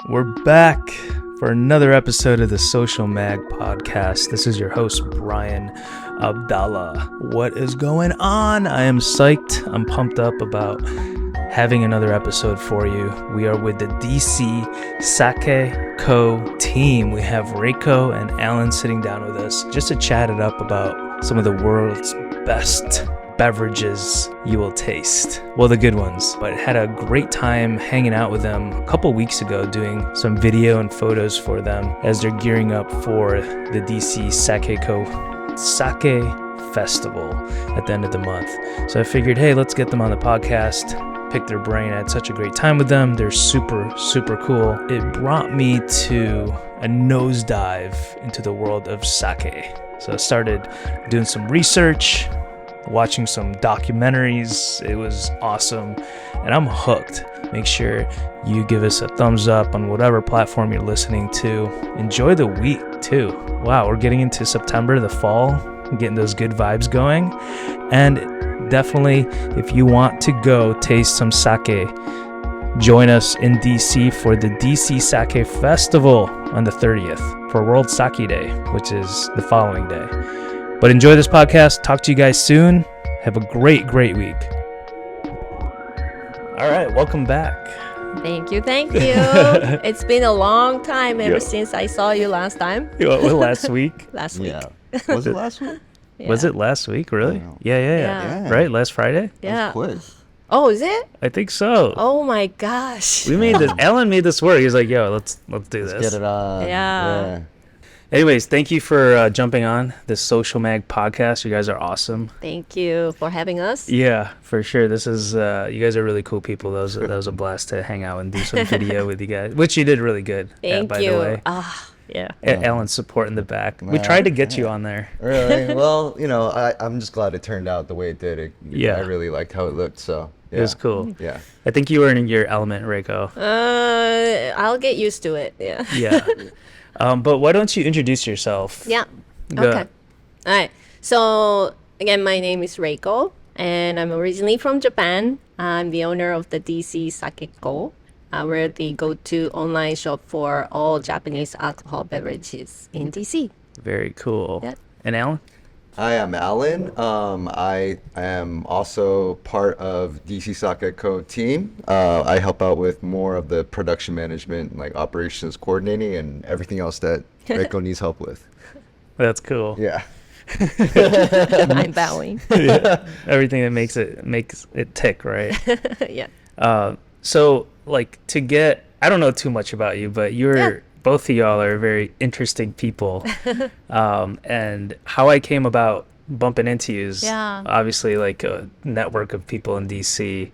We're back for another episode of the Social Mag podcast. This is your host, Brian Abdallah. What is going on? I am psyched. I'm pumped up about having another episode for you. We are with the DC Sake Co team. We have REIKO and Allen sitting down with us just to chat it up about some of the world's best beverages you will taste. Well, the good ones. But had a great time hanging out with them a couple weeks ago, doing some video and photos for them as they're gearing up for the DC Sake Co Sake Festival at the end of the month. So I figured, hey, let's get them on the podcast, pick their brain. I had such a great time with them. They're super, super cool. It brought me to a nosedive into the world of sake. So I started doing some research, watching some documentaries. It was awesome, and I'm hooked. Make sure you give us a thumbs up on whatever platform you're listening to. Enjoy the week too. Wow, we're getting into September, the fall, getting those good vibes going. And definitely, if you want to go taste some sake, join us in DC for the DC Sake Festival on the 30th for World Sake Day, which is the following day. But enjoy this podcast. Talk to you guys soon. Have a great, great week. All right, welcome back. Thank you. It's been a long time ever since I saw you last time. Last week? Last week. Yeah. Was it last week? Yeah. Was it last week, really? Yeah. Right, last Friday? Yeah. That was quick. Oh, is it? I think so. Oh my gosh. We made this. Alan made this work. He was like, yo, let's do this. Let's get it on. Yeah. Anyways, thank you for jumping on the Social Mag podcast. You guys are awesome. Thank you for having us. Yeah, for sure. This is you guys are really cool people. That was a blast to hang out and do some video with you guys, which you did really good. Thank by you. the way. Yeah. Alan's support in the back. We tried to get you on there. Really? Well, I'm just glad it turned out the way it did. Yeah. I really liked how it looked, so. Yeah. It was cool. Yeah. I think you were in your element, REIKO. I'll get used to it. Yeah. Yeah. But why don't you introduce yourself? Yeah. Go. Okay. All right. So again, my name is REIKO, and I'm originally from Japan. I'm the owner of the DC Sake Co. We're the go-to online shop for all Japanese alcohol beverages in DC. Very cool. Yeah. And Alan? Hi, I'm Allen. I am also part of DC Sake Co team. I help out with more of the production management, like operations coordinating, and everything else that REIKO needs help with. That's cool. Yeah. I'm bowing. Yeah. Everything that makes it tick, right? Yeah. So like I don't know too much about you, but both of y'all are very interesting people. And how I came about bumping into you is obviously like a network of people in DC.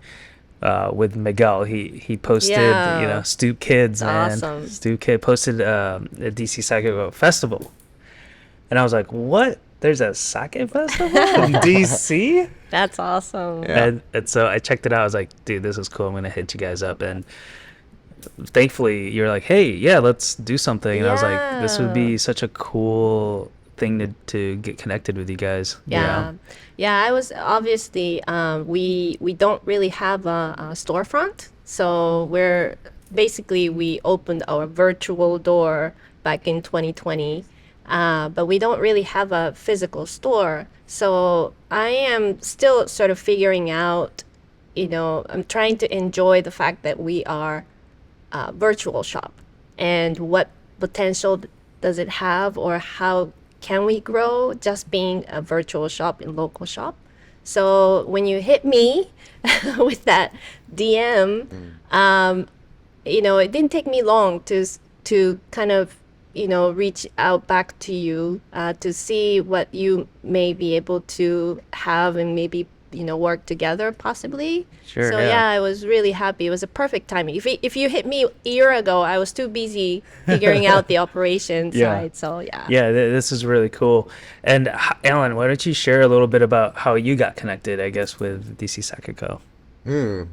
With Miguel, he posted, Stoop Kids, man. Awesome. Stoop Kid posted a DC Sake Festival, and I was like, "What? There's a sake festival in DC?" That's awesome. Yeah. And so I checked it out. I was like, "Dude, this is cool. I'm gonna hit you guys up." And thankfully, you're like, "Hey, yeah, let's do something." And I was like, "This would be such a cool thing to get connected with you guys." Yeah. I was obviously we don't really have a storefront, so we opened our virtual door back in 2020, but we don't really have a physical store. So I am still sort of figuring out, I'm trying to enjoy the fact that we are a virtual shop, and what potential does it have, or how can we grow just being a virtual shop in local shop? So when you hit me with that DM, it didn't take me long to kind of, reach out back to you to see what you may be able to have and maybe, work together possibly. Sure. So I was really happy. It was a perfect timing. If you hit me a year ago, I was too busy figuring out the operation side. So this is really cool. And Alan, why don't you share a little bit about how you got connected, I guess, with DC Sake Co?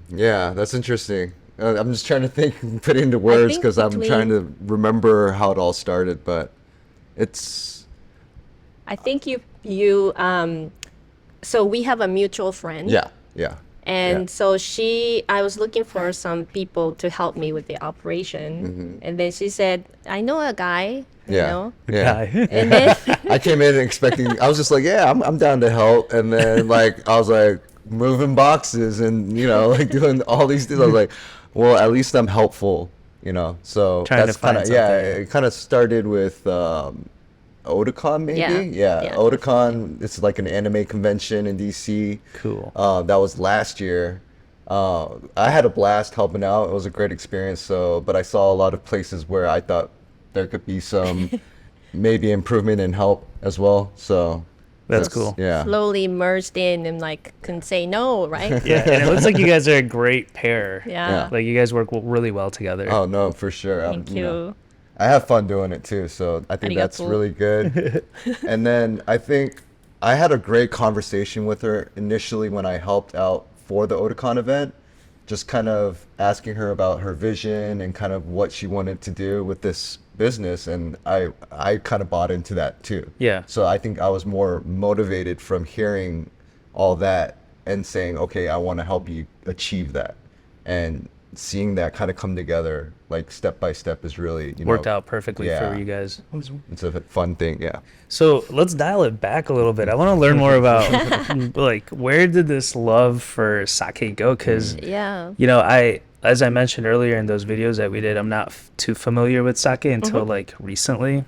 Yeah, that's interesting. I'm just trying to think, put it into words, because I'm trying to remember how it all started, but it's... I think you so we have a mutual friend. Yeah. And so I was looking for some people to help me with the operation. And then she said, I know a guy, you know. Guy. And then I came in expecting, I was just like, yeah, I'm down to help. And then like, I was like moving boxes and, you know, like doing all these things. I was like, well, at least I'm helpful, you know? So Trying to that's kind find of, yeah, something. it kind of started with Otakon maybe. Yeah. Otakon, it's like an anime convention in DC. Cool. That was last year. I had a blast helping out. It was a great experience. So, but I saw a lot of places where I thought there could be some maybe improvement and help as well. So That's cool. Yeah. slowly merged in and like couldn't say no, right? Yeah, and it looks like you guys are a great pair. Yeah. Like you guys work really well together. Oh no, for sure. Thank you. know, I have fun doing it too, so I think that's Arigato. really good. And then I think I had a great conversation with her initially when I helped out for the Otakon event, just kind of asking her about her vision and kind of what she wanted to do with this business, and I kind of bought into that too. Yeah. So I think I was more motivated from hearing all that and saying, okay, I want to help you achieve that. And seeing that kind of come together like step by step is really, you Worked know, out perfectly yeah. for you guys. It's a fun thing. Yeah. So let's dial it back a little bit. I want to learn more about like where did this love for sake go? Because Yeah. you know, as I mentioned earlier in those videos that we did, I'm not too familiar with sake until like recently.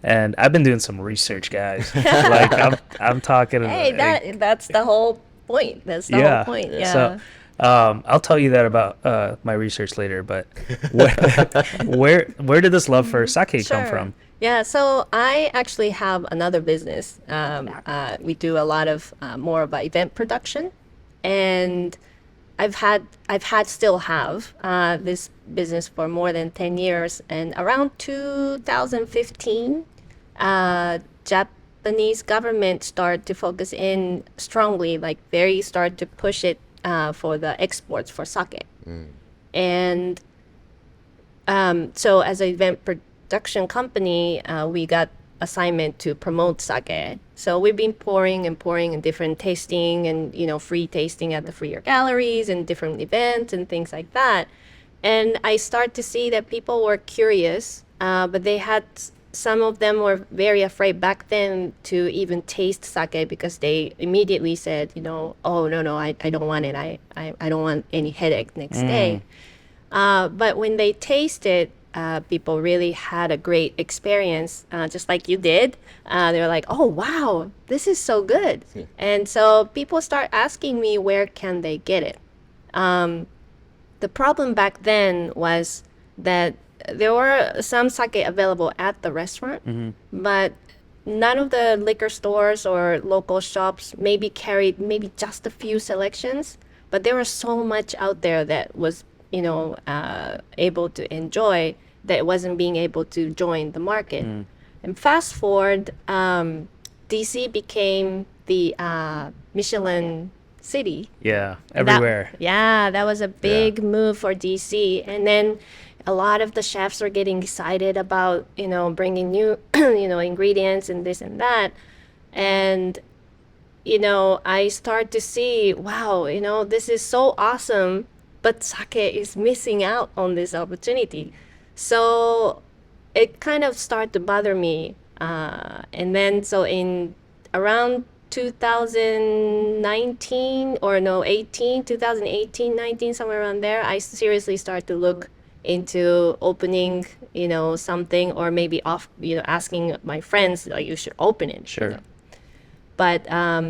And I've been doing some research, guys. Like I'm talking. Hey, that's the whole point. That's the whole point. Yeah. So I'll tell you that about my research later. But where did this love for sake come from? Yeah, so I actually have another business. We do a lot of more of event production, and still have this business for more than 10 years. And around 2015, Japanese government started to focus in strongly, like very start to push it for the exports for sake. And so as an event production company, we got assignment to promote sake. So we've been pouring and different tasting and, you know, free tasting at the freer galleries and different events and things like that. And I start to see that people were curious, but some of them were very afraid back then to even taste sake because they immediately said, you know, oh, no, I don't want it. I don't want any headache next day. But when they tasted, people really had a great experience, just like you did. They were like, oh, wow, this is so good. And so people start asking me, where can they get it? The problem back then was that there were some sake available at the restaurant, but none of the liquor stores or local shops carried just a few selections. But there was so much out there that was, you know, able to enjoy that wasn't being able to join the market. And fast forward, DC became the Michelin city. Yeah, everywhere. That was a big move for DC. And then a lot of the chefs are getting excited about, you know, bringing new, you know, ingredients and this and that. And, you know, I start to see, wow, you know, this is so awesome, but sake is missing out on this opportunity. So it kind of started to bother me. And then so in around 2019 or no 2018 19, somewhere around there, I seriously started to look into opening, you know, something, or maybe asking my friends, like, you should open it. Sure. You know? But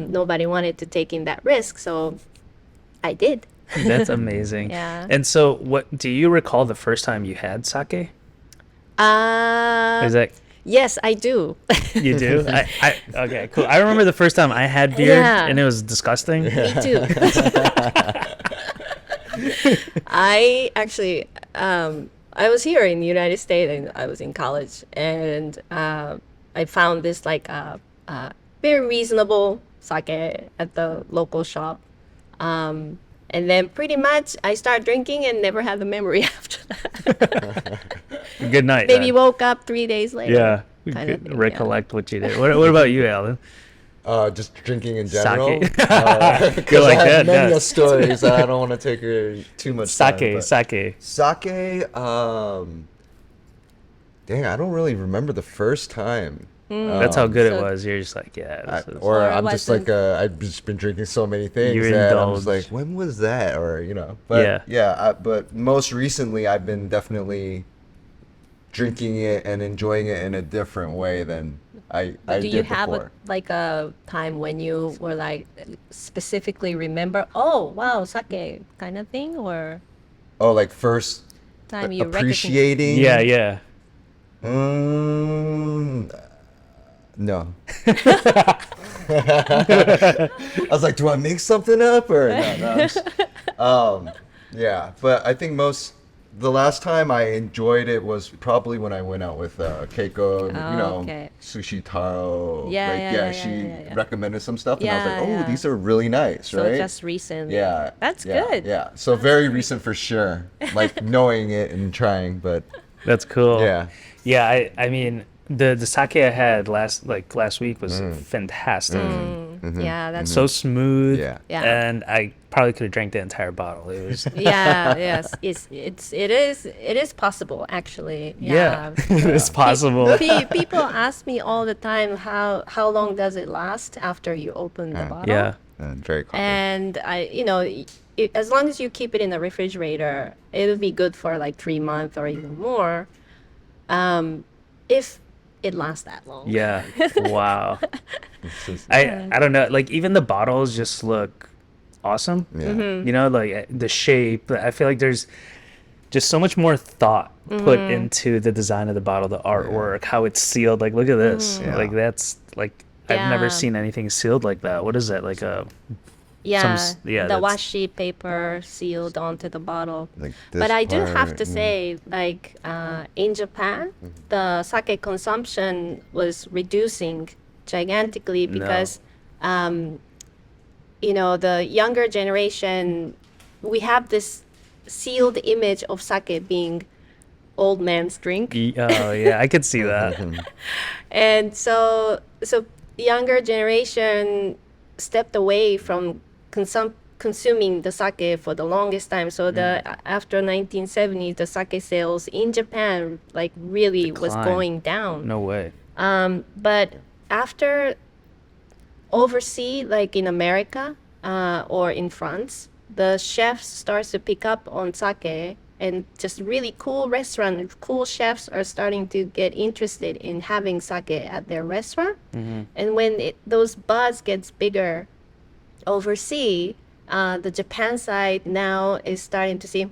nobody wanted to take in that risk, so I did. That's amazing. Yeah. And so, what do you recall the first time you had sake? Is that Yes, I do. you do? Okay, cool. I remember the first time I had beer, Yeah. and it was disgusting. Me too. I actually, I was here in the United States, and I was in college, and I found this like very reasonable sake at the local shop. And then pretty much I started drinking and never had the memory after that. Good night. Maybe then. woke up 3 days later. Yeah, we kind of could thing, recollect what you did. What about you, Alan? Just drinking in general. Sake. Because like I that, have many yes. stories that I don't want to take too much time. but- Sake. Sake, dang, I don't really remember the first time. That's how good it So- was. You're just like, yeah, this is. Or Or I'm just wasn't- like, I've just been drinking so many things You that I'm just indulge. like, when was that? Or, but Yeah. but most recently I've been definitely drinking it and enjoying it in a different way than I Do did you have before. a time when you were like specifically remember, oh wow, sake kind of thing, or Oh, like first time you recognize? appreciating? Yeah. No. I was like, do I make something up or no? I'm just- yeah, but I think the last time I enjoyed it was probably when I went out with Keiko, Okay. Sushi Taro. She yeah. recommended some stuff, and I was like, Yeah, oh, yeah. these are really nice, So right? just recently. Yeah. That's yeah, good. Yeah, so very recent for sure. Like knowing it and trying, but That's cool. yeah. Yeah, I mean, the sake I had last week was fantastic. Yeah, that's So smooth. Yeah. Yeah. And I probably could have drank the entire bottle. It was. yeah, yes, it is possible actually. Yeah, it's possible. People ask me all the time how long does it last after you open the bottle? Yeah. Very common. And as long as you keep it in the refrigerator, it'll be good for like 3 months or even more, if it lasts that long. Yeah. Wow. I don't know. Like even the bottles just look awesome. Yeah. Mm-hmm. You know, like the shape. I feel like there's just so much more thought put into the design of the bottle, the artwork, how it's sealed. Like look at this. Yeah. Like that's like I've never Yeah. seen anything sealed like that. What is that? Like a Yeah, yeah, the that's- washi paper sealed onto the bottle. Like But this I do have part, to say, like in Japan, the sake consumption was reducing gigantically because, the younger generation, we have this sealed image of sake being old man's drink. Oh yeah, I could see that. And so younger generation stepped away from consuming the sake for the longest time. So after 1970s, the sake sales in Japan like really was Declined. going down. No way. But after overseas, like in America or in France, the chefs starts to pick up on sake, and just really cool restaurant, cool chefs are starting to get interested in having sake at their restaurant. And when those buzz gets bigger overseas, the Japan side now is starting to see,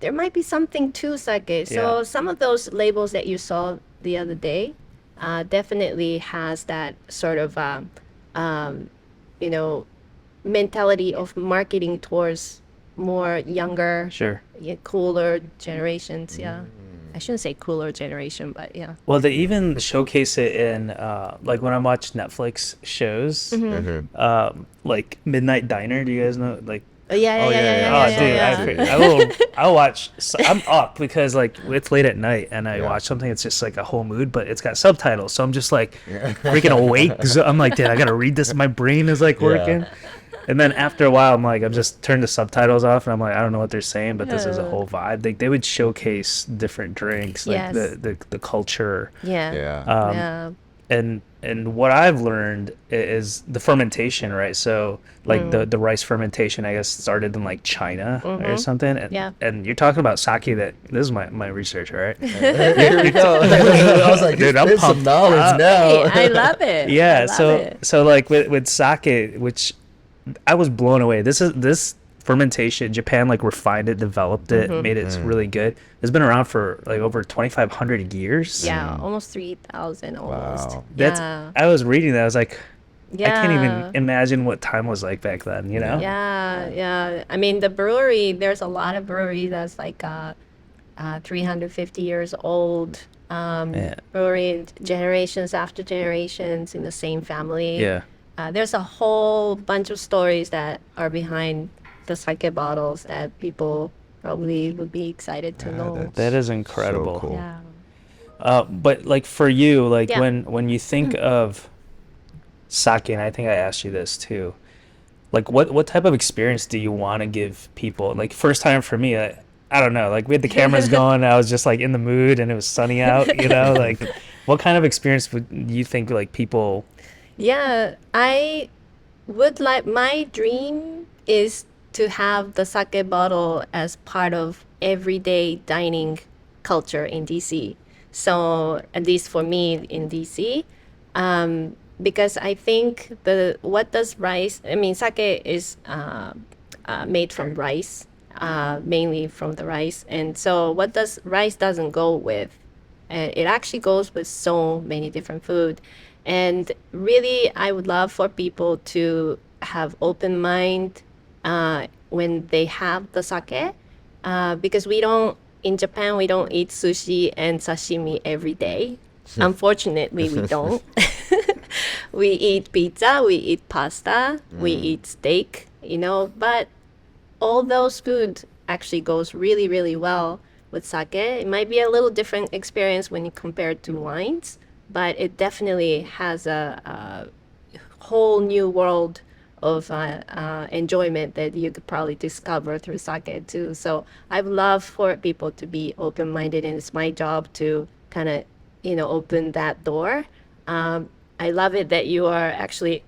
there might be something to sake. So Yeah. some of those labels that you saw the other day definitely has that sort of, mentality of marketing towards more younger, Sure. cooler generations. Yeah, I shouldn't say cooler generation, but yeah. Well, they even showcase it in like when I watch Netflix shows, like Midnight Diner. Do you guys know? Like, Oh, yeah. Oh, yeah, oh, yeah, dude, yeah. I'll watch. I'm up because like it's late at night and I Yeah. watch something. It's just like a whole mood, but it's got subtitles, so I'm just like freaking awake. So I'm like, dude, I gotta read this. My brain is like Yeah. working. And then after a while, I'm just turn the subtitles off, and I'm like, I don't know what they're saying, but this is a whole vibe. They would showcase different drinks, like Yes. the culture, Yeah. Yeah. Yeah. and what I've learned is the fermentation, right? So like the rice fermentation, I guess started in like China or something. And, Yeah. and you're talking about sake. This is my research, all right? Here we go. I was like, Dude, I'm there's some pumped knowledge up. now. Hey, I love it. Yeah. I love So it. so like with sake, which I was blown away. This fermentation, Japan like refined it, developed it, made it really good. It's been around for like over 2,500 years. Yeah, almost 3,000 almost. Wow. That's Yeah. I was reading that. I was like, Yeah. I can't even imagine what time was like back then, you know? Yeah. I mean, the brewery, there's a lot of breweries that's like 350 years old. Yeah. Brewery generations after generations in the same family. Yeah. There's a whole bunch of stories that are behind the sake bottles that people probably would be excited to know. that's- That is incredible. So cool. Yeah. But like for you, like Yeah. when you think of sake, and I think I asked you this too. Like, what type of experience do you want to give people? Like, first time for me, I don't know. Like, we had the cameras going, I was just like in the mood, and it was sunny out. You know, like, what kind of experience would you think like people? Yeah, I would like, my dream is to have the sake bottle as part of everyday dining culture in DC. So at least for me in DC, because I think the what does rice? I mean, sake is made from rice, mainly from the rice, and so what does rice doesn't go with? It actually goes with so many different food. And really, I would love for people to have open mind when they have the sake, because in Japan, we don't eat sushi and sashimi every day. Unfortunately, we don't. We eat pizza, we eat pasta, we eat steak, but all those food actually goes really, really well with sake. It might be a little different experience when you compare it to wines, but it definitely has a whole new world of enjoyment that you could probably discover through sake too. So I would love for people to be open-minded, and it's my job to kind of, open that door. I love it that you are actually,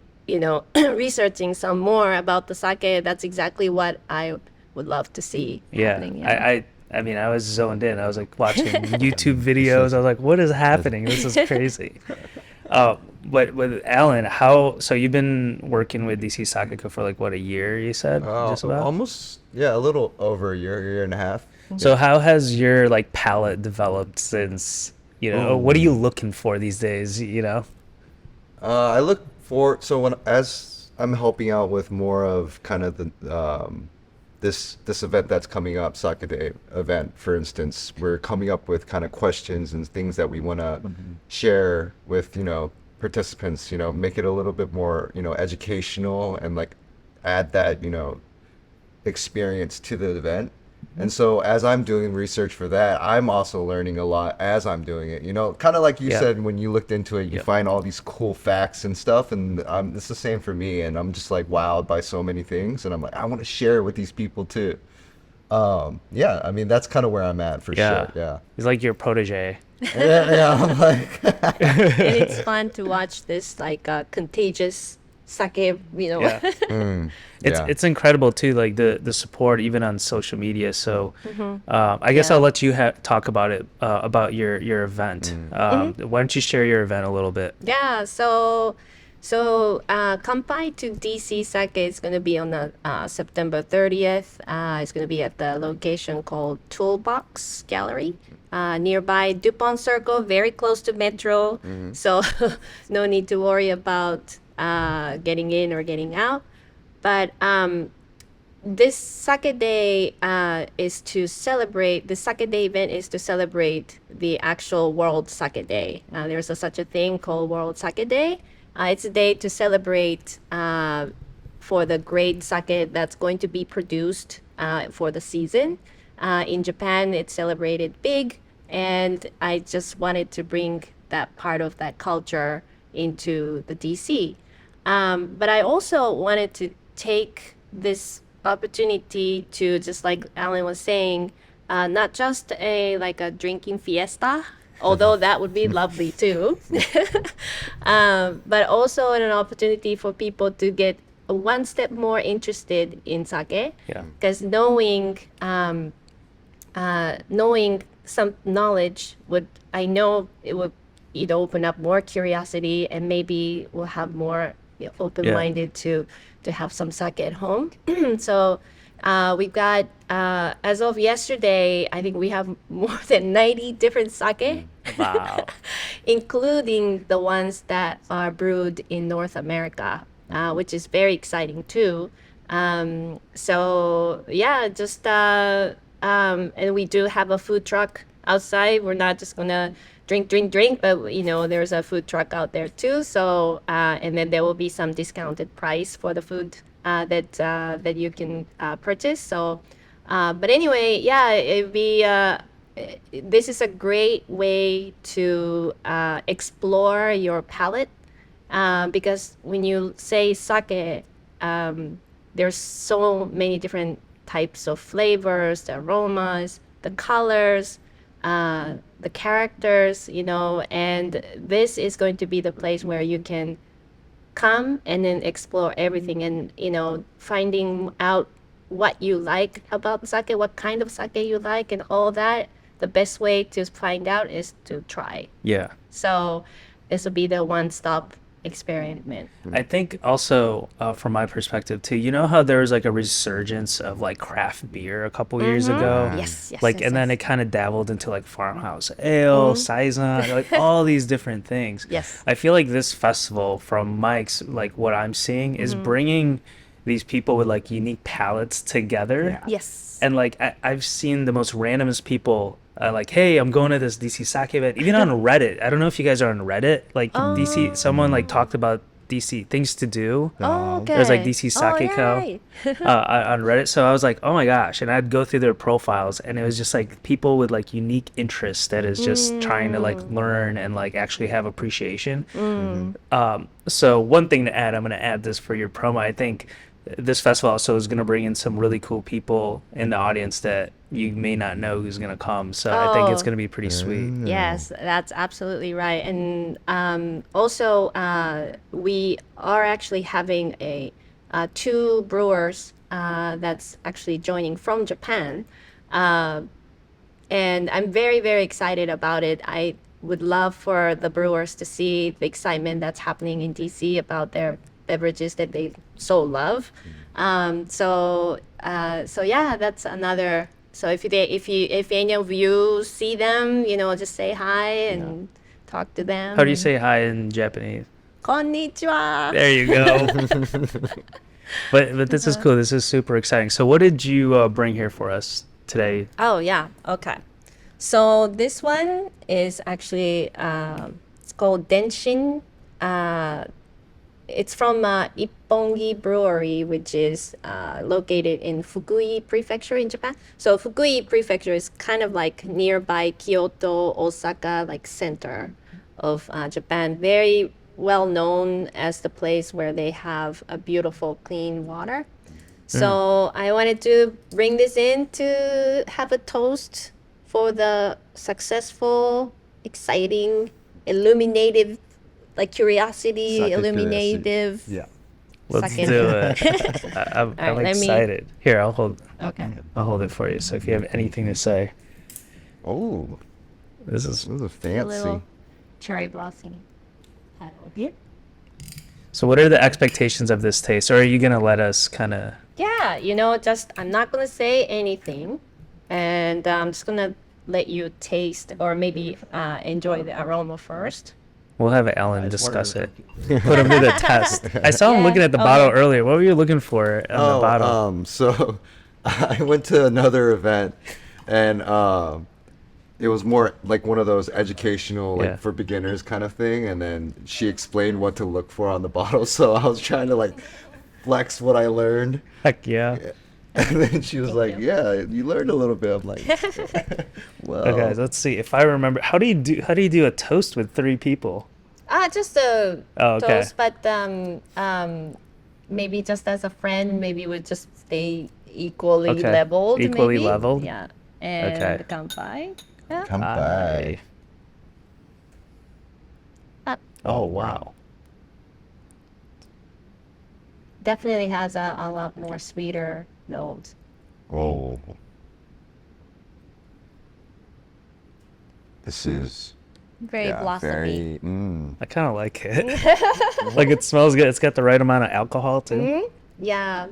researching some more about the sake. That's exactly what I would love to see Yeah, happening. Yeah. I mean, I was zoned in. I was like watching YouTube videos. I was like, what is happening? This is crazy. But with Alan, so you've been working with DC Sakako for like what, a year, you said? Just about? Almost, yeah, a little over a year and a half. So how has your like palette developed since, what are you looking for these days, I look for, so as I'm helping out with more of kind of the this event that's coming up, Sake Day event, for instance, we're coming up with kind of questions and things that we want to share with, participants, make it a little bit more, educational, and like add that, experience to the event. And so as I'm doing research for that, I'm also learning a lot as I'm doing it. Kind of like you said, when you looked into it, you find all these cool facts and stuff. And it's the same for me. And I'm just like wowed by so many things. And I'm like, I want to share it with these people too. Yeah, I mean, that's kind of where I'm at for sure. Yeah. He's like your protege. Yeah, I'm like. And it's fun to watch this like contagious sake, Yeah. It's incredible too, like the support even on social media. So I guess I'll let you talk about it, about your event. Why don't you share your event a little bit? Yeah, so Kampai to DC Sake is going to be on the September 30th. It's going to be at the location called Toolbox Gallery, nearby DuPont Circle, very close to Metro. So no need to worry about getting in or getting out. But this Sake Day is to celebrate, the Sake Day event is to celebrate the actual World Sake Day. There's such a thing called World Sake Day. It's a day to celebrate for the great sake that's going to be produced for the season. In Japan, it's celebrated big, and I just wanted to bring that part of that culture into the DC. But I also wanted to take this opportunity to, just like Alan was saying, not just like a drinking fiesta, although that would be lovely too, but also an opportunity for people to get one step more interested in sake. Yeah. Because knowing some knowledge I know it would open up more curiosity, and maybe we'll have more open-minded to have some sake at home. So we've got, as of yesterday, I think we have more than 90 different sake. Wow. Including the ones that are brewed in North America, which is very exciting too. So yeah, just and we do have a food truck outside. We're not just gonna drink, but there's a food truck out there too. So and then there will be some discounted price for the food that you can purchase. So but anyway, yeah, it'd be this is a great way to explore your palate because when you say sake, there's so many different types of flavors, the aromas, the colors, the characters, and this is going to be the place where you can come and then explore everything and, finding out what you like about sake, what kind of sake you like, and all that. The best way to find out is to try. Yeah. So this will be the one-stop experiment. I think also from my perspective too, you know how there was like a resurgence of like craft beer a couple years ago? Yes, yes, Like, yes, and then yes. it kind of dabbled into like farmhouse ale, saison, like all these different things. Yes. I feel like this festival, from Mike's, like what I'm seeing, is bringing these people with like unique palates together. Yes. And like I've seen the most randomest people like, hey, I'm going to this DC sake event. Even on Reddit. I don't know if you guys are on Reddit. Like DC, someone like talked about DC things to do. Oh, okay. There's like DC Sake Co. yay. On Reddit. So I was like, oh my gosh. And I'd go through their profiles and it was just like people with like unique interests that is just trying to like learn and like actually have appreciation. So one thing to add, I'm going to add this for your promo. I think this festival also is going to bring in some really cool people in the audience that you may not know who's going to come. So I think it's going to be pretty sweet. Yes, that's absolutely right. And also, we are actually having two brewers that's actually joining from Japan. And I'm very, very excited about it. I would love for the brewers to see the excitement that's happening in DC about their beverages that they so love. So yeah, that's another. So if any of you see them, just say hi and talk to them. How do you say hi in Japanese? Konnichiwa. There you go. But this is cool. This is super exciting. So what did you bring here for us today? Oh yeah. Okay. So this one is actually it's called Denshin. It's from Ippongi Brewery, which is located in Fukui Prefecture in Japan. So Fukui Prefecture is kind of like nearby Kyoto, Osaka, like center of Japan. Very well known as the place where they have a beautiful clean water. So I wanted to bring this in to have a toast for the successful, exciting, illuminative, like curiosity, Sake illuminative. Yeah. Let's Second. do it. I'm right, let me- excited. Here, I'll hold Okay. it for you. So if you have anything to say, Oh, this is. this is A fancy. little cherry blossom. Here. So what are the expectations of this taste? Or are you gonna let us kind of? Yeah, just I'm not gonna say anything, and I'm just gonna let you taste or maybe enjoy the aroma first. We'll have Ellen discuss it. Put him to the test. I saw him Yeah. looking at the Oh, bottle yeah. earlier. What were you looking for on the bottle? So I went to another event and it was more like one of those educational, like Yeah. for beginners kind of thing. And then she explained what to look for on the bottle. So I was trying to like flex what I learned. Heck yeah. And then she was Thank like, you. yeah, you learned a little bit. I'm like, well, Okay, let's see if I remember. How do you do a toast with 3 people? Just a Oh, okay. toast, but maybe just as a friend, maybe we just stay equally Okay, leveled. equally maybe. leveled? Yeah. And Okay. kanpai. Yeah. come by. Oh, wow. Definitely has a lot more sweeter notes. Oh. This is Very blossomy. I kind of like it. Like it smells good. It's got the right amount of alcohol too. Yeah,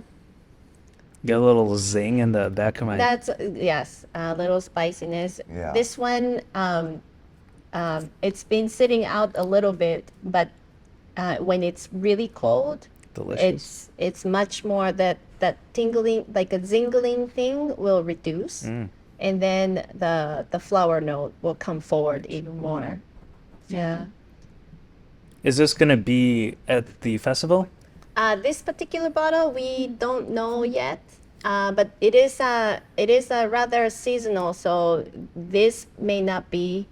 Got a little zing in the back of my. that's yes, a little spiciness. Yeah. This one, it's been sitting out a little bit, but when it's really cold, Delicious. it's much more that tingling, like a zingling thing will reduce, and then the flower note will come forward even more. Yeah. Is this gonna be at the festival? This particular bottle we don't know yet, but it is a rather seasonal. So this may not be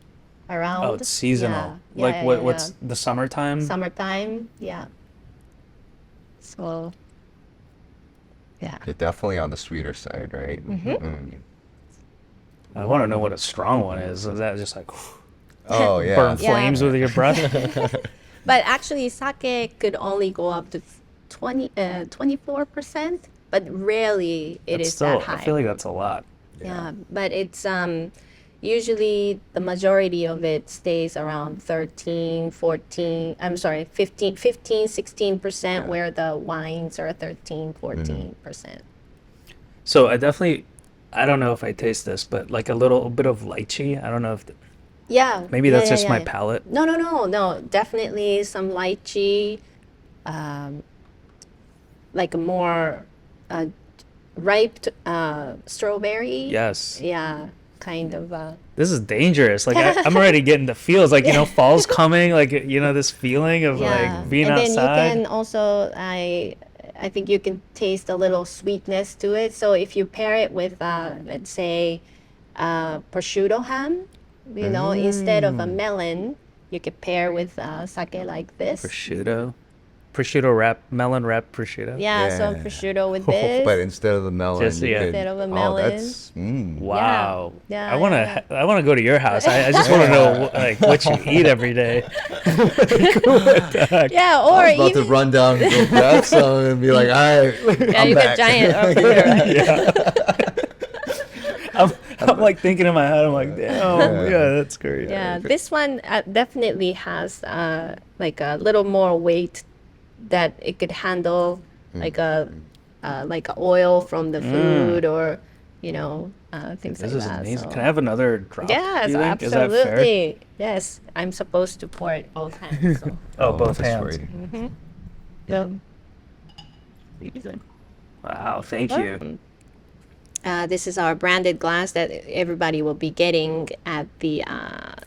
around. Oh, it's seasonal. Like what's the summertime? Summertime? Yeah. So, yeah. You're definitely on the sweeter side, right? Mm. I want to know what a strong one is. Is that just like Oh yeah. burn flames with your breath? But actually, sake could only go up to 24%, but rarely it That's is still, that high. I feel like that's a lot. Yeah, but it's usually the majority of it stays around 13, 14, I'm sorry, 15, 16%, where the wines are 13, 14%. So I don't know if I taste this, but like a little bit of lychee. I don't know if Yeah. maybe yeah, that's yeah, just yeah, my yeah. palate. No. Definitely some lychee, like a more ripe strawberry. Yes. Yeah, kind of. This is dangerous. Like I'm already getting the feels. Like fall's coming. Like this feeling of Yeah, like being and then outside. you can also, I think you can taste a little sweetness to it. So if you pair it with, let's say, prosciutto ham, instead of a melon, you could pair with sake like this. Prosciutto wrap, melon wrap prosciutto. Yeah, some Yeah. prosciutto with this. But instead of the melon, Just, you yeah. could, Instead of a oh, melon. that's Wow. Yeah, I wanna yeah. I wanna go to your house. I just want to know like what you eat every day. What the heck? Yeah, I or was about to even run down and go grab some and be like, all right, yeah, I'm you back. got giant up here, right? Yeah. I'm like thinking in my head. I'm like, damn, yeah, that's great. Yeah, this one definitely has like a little more weight that it could handle, like a oil from the food, or things This like is that. amazing. So. Can I have another drop? Yes, do you think? Is that fair? absolutely. Yes, I'm supposed to pour it both hands. So. Oh, both that's hands. right. Yeah. Wow, thank you. This is our branded glass that everybody will be getting at the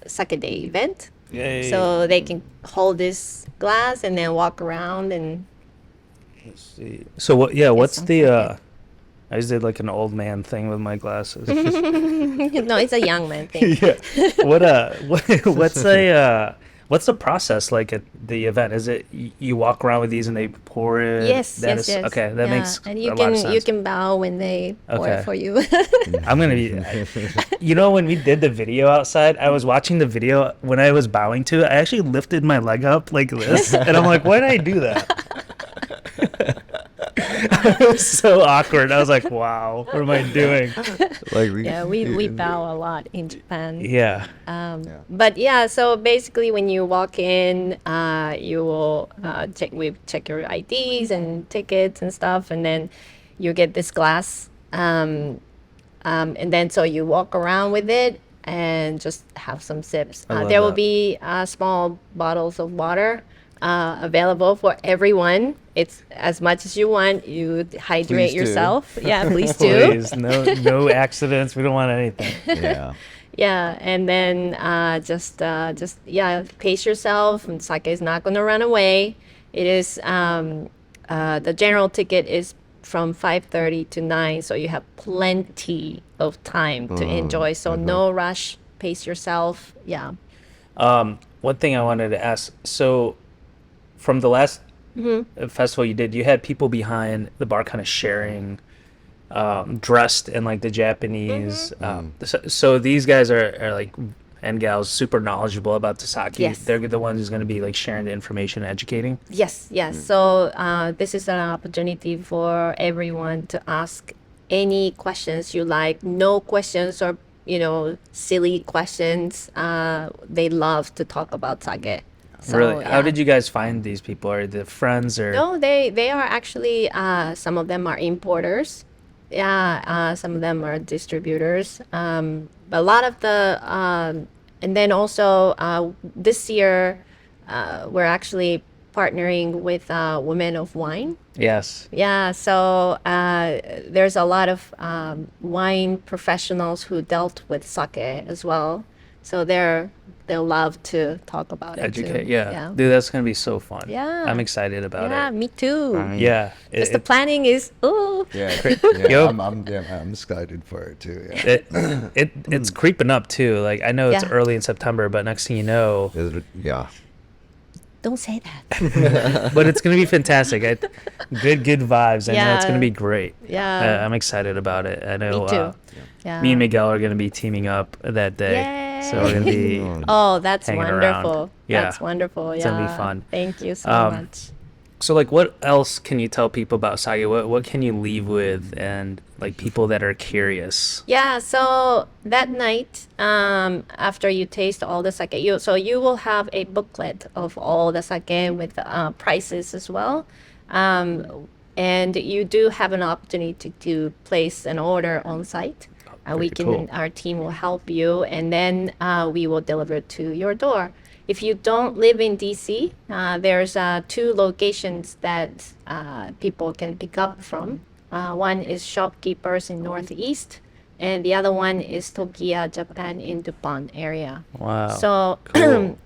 Sake Day event. Yay. So they can hold this glass and then walk around and. Let's see. So what? Yeah, what's sounds the? like I just did like an old man thing with my glasses. No, it's a young man thing. Yeah. What's the process like at the event? Is it you walk around with these and they pour it? Yes. Okay, that makes and a you lot of can sense. you can bow when they pour Okay. it for you. I'm gonna be. When we did the video outside, I was watching the video. When I was bowing to it, I actually lifted my leg up like this, and I'm like, why did I do that? It was so awkward. I was like, wow, what am I doing? Like Yeah, we bow a lot in Japan. Yeah. But yeah, so basically when you walk in, you will check your IDs and tickets and stuff, and then you get this glass. And then so you walk around with it and just have some sips. I love There will that. be small bottles of water available for everyone. It's as much as you want. You hydrate Please do. yourself. Yeah, please do. Please, no accidents. We don't want anything. Yeah. Yeah, and then just pace yourself. And sake is not going to run away. It is the general ticket is from 5:30 to 9, so you have plenty of time to enjoy. So no rush. Pace yourself. Yeah. One thing I wanted to ask. So, from the last festival you did, you had people behind the bar kind of sharing, dressed in like the Japanese. So these guys are like, and gals, super knowledgeable about the sake. Yes. They're the ones who's going to be like sharing the information, educating. Yes. So this is an opportunity for everyone to ask any questions you like. No questions or silly questions. They love to talk about sake. So, Really? How yeah. did you guys find these people? Are they friends or? No, they are actually some of them are importers. Yeah, some of them are distributors. But a lot of the and then also this year we're actually partnering with Women of Wine. Yes. Yeah, so there's a lot of wine professionals who dealt with sake as well. So they'll love to talk about it too. Educate. Yeah. Dude, that's gonna be so fun. Yeah. I'm excited about Yeah, it. me too. Yeah. Just the planning is Yeah, Yup. I'm excited for it too. Yeah. It's creeping up too. Like I know it's Yeah. early in September, but next thing you know, Yeah. Don't say that. but it's gonna be fantastic. Good vibes. I know it's Yeah. gonna be great. Yeah. I'm excited about it. I know. Me too. Yeah. Me and Miguel are gonna be teaming up that day, so we're gonna be. Oh, that's hanging wonderful. around. Yeah. That's wonderful. It's Yeah. gonna be fun. Thank you so Um, much. So like, what else can you tell people about sake? What can you leave with, and like people that are curious? Yeah, so that night, after you taste all the sake, you will have a booklet of all the sake with prices as well. And you do have an opportunity to place an order on site. Our team will help you, and then we will deliver it to your door. If you don't live in DC, there's 2 locations that people can pick up from. One is Shopkeepers in Northeast, and the other one is Tokiya Japan in DuPont area. Wow. So, Cool.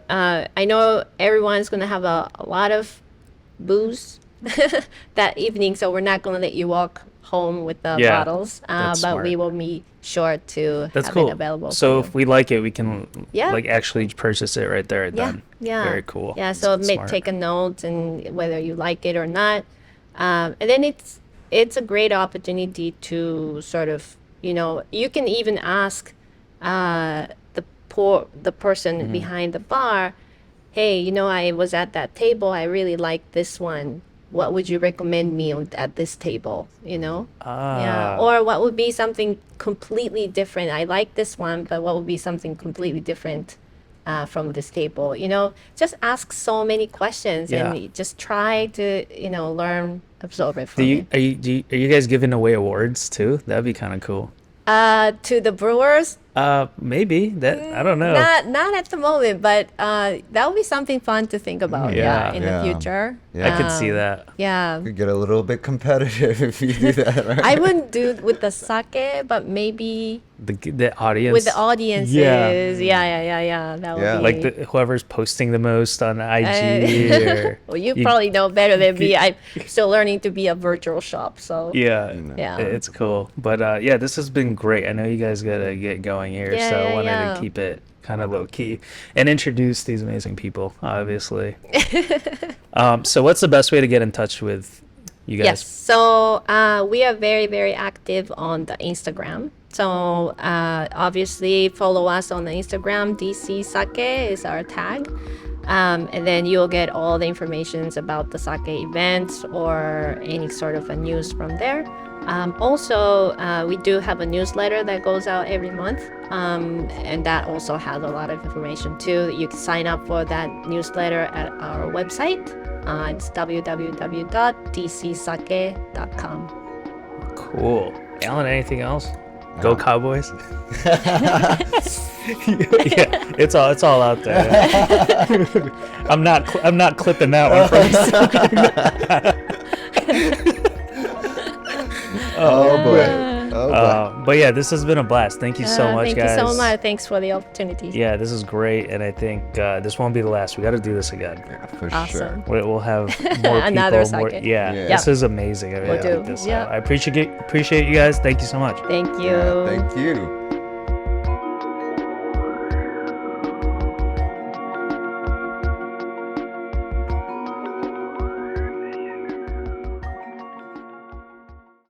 I know everyone's gonna have a lot of booze that evening, so we're not gonna let you walk home with the Yeah, bottles, that's but we smart. will be sure to That's have cool. it available. So for if we like it, we can Yeah. like actually purchase it right there and yeah, then. yeah, Very cool. Yeah, so That's smart. take a note and whether you like it or not, and then it's a great opportunity to sort of you can even ask the person behind the bar, hey, I was at that table, I really like this one. What would you recommend me at this table? Yeah, or what would be something completely different? I like this one, but what would be something completely different from this table? Just ask so many questions Yeah. and just try to learn, absorb it from Do you it. are you guys giving away awards too? That'd be kind of cool. To the brewers, Maybe that I don't know. not at the moment, but that would be something fun to think about. Yeah. In Yeah. the future. Yeah. I could see that. Yeah. Could get a little bit competitive if you do that, right? I wouldn't do it with the sake, but maybe The audience. with the audiences. Yeah. That would Yeah. be Like whoever's posting the most on IG or well, you probably know better than me. I'm still learning to be a virtual shop, so yeah, Yeah. it's cool. But yeah, this has been great. I know you guys gotta get going here, Yeah, so I yeah, wanted yeah. to keep it kind of low key and introduce these amazing people, obviously. So what's the best way to get in touch with you guys? Yes. So we are very, very active on the Instagram. So obviously follow us on the Instagram. DC Sake is our tag. And then you'll get all the informations about the sake events or any sort of a news from there. Also, we do have a newsletter that goes out every month. And that also has a lot of information too. You can sign up for that newsletter at our website. It's www.dcsake.com. Cool. Alan, anything else? Go Cowboys. Yeah, it's all out there. I'm not clipping that one from Oh boy. Oh boy. but yeah, this has been a blast. Thank you so much, Thank guys. you so much. Thanks for the opportunity. Yeah, this is great, and I think this won't be the last. We got to do this again. Yeah, for Awesome. sure. We'll have more Another people. More, sake. yeah, Yeah. this is amazing. I really We'll like do. this. Yeah. I appreciate you guys. Thank you so much. Thank you. Yeah, thank you.